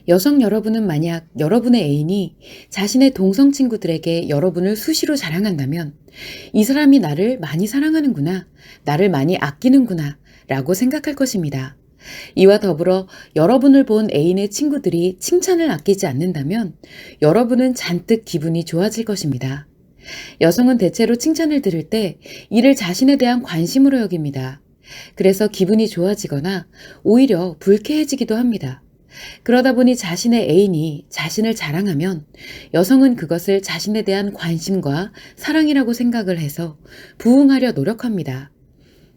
여성 여러분은 만약 여러분의 애인이 자신의 동성 친구들에게 여러분을 수시로 자랑한다면 이 사람이 나를 많이 사랑하는구나, 나를 많이 아끼는구나 라고 생각할 것입니다. 이와 더불어 여러분을 본 애인의 친구들이 칭찬을 아끼지 않는다면 여러분은 잔뜩 기분이 좋아질 것입니다. 여성은 대체로 칭찬을 들을 때 이를 자신에 대한 관심으로 여깁니다. 그래서 기분이 좋아지거나 오히려 불쾌해지기도 합니다. 그러다 보니 자신의 애인이 자신을 자랑하면 여성은 그것을 자신에 대한 관심과 사랑이라고 생각을 해서 부응하려 노력합니다.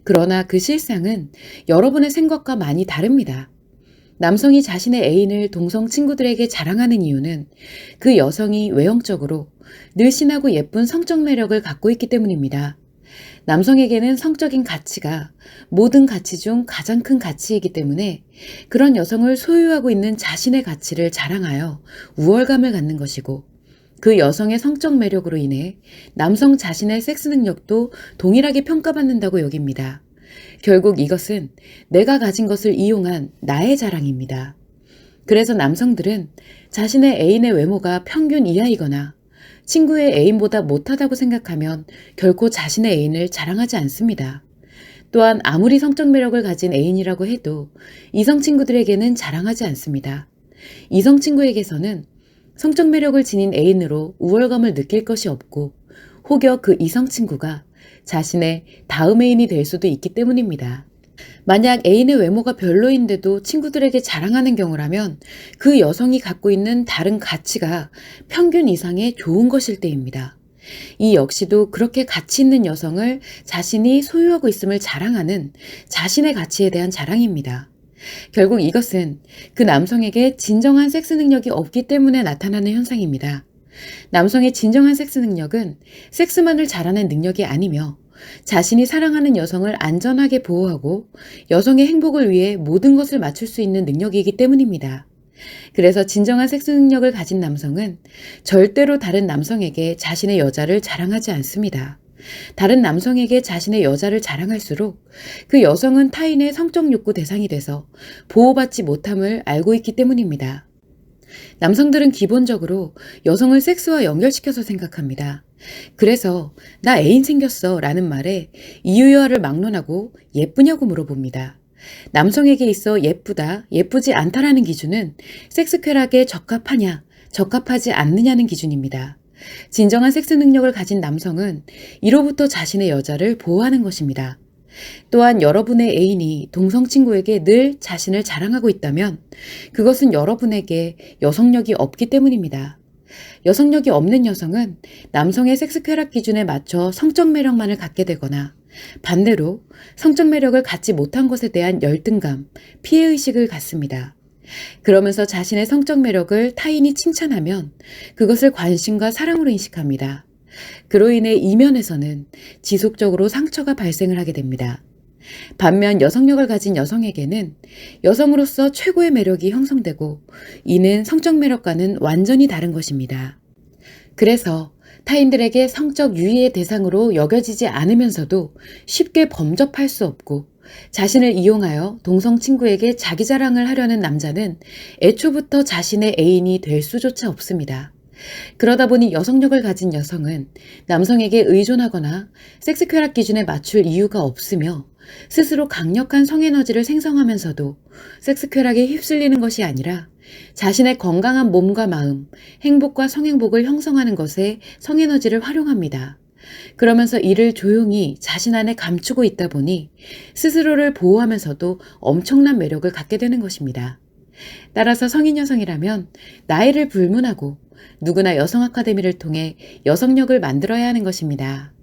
그러나 그 실상은 여러분의 생각과 많이 다릅니다. 남성이 자신의 애인을 동성 친구들에게 자랑하는 이유는 그 여성이 외형적으로 늘씬하고 예쁜 성적 매력을 갖고 있기 때문입니다. 남성에게는 성적인 가치가 모든 가치 중 가장 큰 가치이기 때문에 그런 여성을 소유하고 있는 자신의 가치를 자랑하여 우월감을 갖는 것이고, 그 여성의 성적 매력으로 인해 남성 자신의 섹스 능력도 동일하게 평가받는다고 여깁니다. 결국 이것은 내가 가진 것을 이용한 나의 자랑입니다. 그래서 남성들은 자신의 애인의 외모가 평균 이하이거나 친구의 애인보다 못하다고 생각하면 결코 자신의 애인을 자랑하지 않습니다. 또한 아무리 성적 매력을 가진 애인이라고 해도 이성 친구들에게는 자랑하지 않습니다. 이성 친구에게서는 성적 매력을 지닌 애인으로 우월감을 느낄 것이 없고, 혹여 그 이성 친구가 자신의 다음 애인이 될 수도 있기 때문입니다. 만약 애인의 외모가 별로인데도 친구들에게 자랑하는 경우라면 그 여성이 갖고 있는 다른 가치가 평균 이상의 좋은 것일 때입니다. 이 역시도 그렇게 가치 있는 여성을 자신이 소유하고 있음을 자랑하는 자신의 가치에 대한 자랑입니다. 결국 이것은 그 남성에게 진정한 섹스 능력이 없기 때문에 나타나는 현상입니다. 남성의 진정한 섹스 능력은 섹스만을 잘하는 능력이 아니며 자신이 사랑하는 여성을 안전하게 보호하고 여성의 행복을 위해 모든 것을 맞출 수 있는 능력이기 때문입니다. 그래서 진정한 섹스 능력을 가진 남성은 절대로 다른 남성에게 자신의 여자를 자랑하지 않습니다. 다른 남성에게 자신의 여자를 자랑할수록 그 여성은 타인의 성적 욕구 대상이 돼서 보호받지 못함을 알고 있기 때문입니다. 남성들은 기본적으로 여성을 섹스와 연결시켜서 생각합니다. 그래서 나 애인 생겼어 라는 말에 이유야를 막론하고 예쁘냐고 물어봅니다. 남성에게 있어 예쁘다, 예쁘지 않다라는 기준은 섹스 쾌락에 적합하냐, 적합하지 않느냐는 기준입니다. 진정한 섹스 능력을 가진 남성은 이로부터 자신의 여자를 보호하는 것입니다. 또한 여러분의 애인이 동성 친구에게 늘 자신을 자랑하고 있다면 그것은 여러분에게 여성력이 없기 때문입니다. 여성력이 없는 여성은 남성의 섹스 쾌락 기준에 맞춰 성적 매력만을 갖게 되거나 반대로 성적 매력을 갖지 못한 것에 대한 열등감, 피해의식을 갖습니다. 그러면서 자신의 성적 매력을 타인이 칭찬하면 그것을 관심과 사랑으로 인식합니다. 그로 인해 이면에서는 지속적으로 상처가 발생을 하게 됩니다. 반면 여성력을 가진 여성에게는 여성으로서 최고의 매력이 형성되고 이는 성적 매력과는 완전히 다른 것입니다. 그래서 타인들에게 성적 유의의 대상으로 여겨지지 않으면서도 쉽게 범접할 수 없고 자신을 이용하여 동성 친구에게 자기 자랑을 하려는 남자는 애초부터 자신의 애인이 될 수조차 없습니다. 그러다 보니 여성력을 가진 여성은 남성에게 의존하거나 섹스 쾌락 기준에 맞출 이유가 없으며 스스로 강력한 성에너지를 생성하면서도 섹스 쾌락에 휩쓸리는 것이 아니라 자신의 건강한 몸과 마음, 행복과 성행복을 형성하는 것에 성에너지를 활용합니다. 그러면서 이를 조용히 자신 안에 감추고 있다 보니 스스로를 보호하면서도 엄청난 매력을 갖게 되는 것입니다. 따라서 성인 여성이라면 나이를 불문하고 누구나 여성 아카데미를 통해 여성력을 만들어야 하는 것입니다.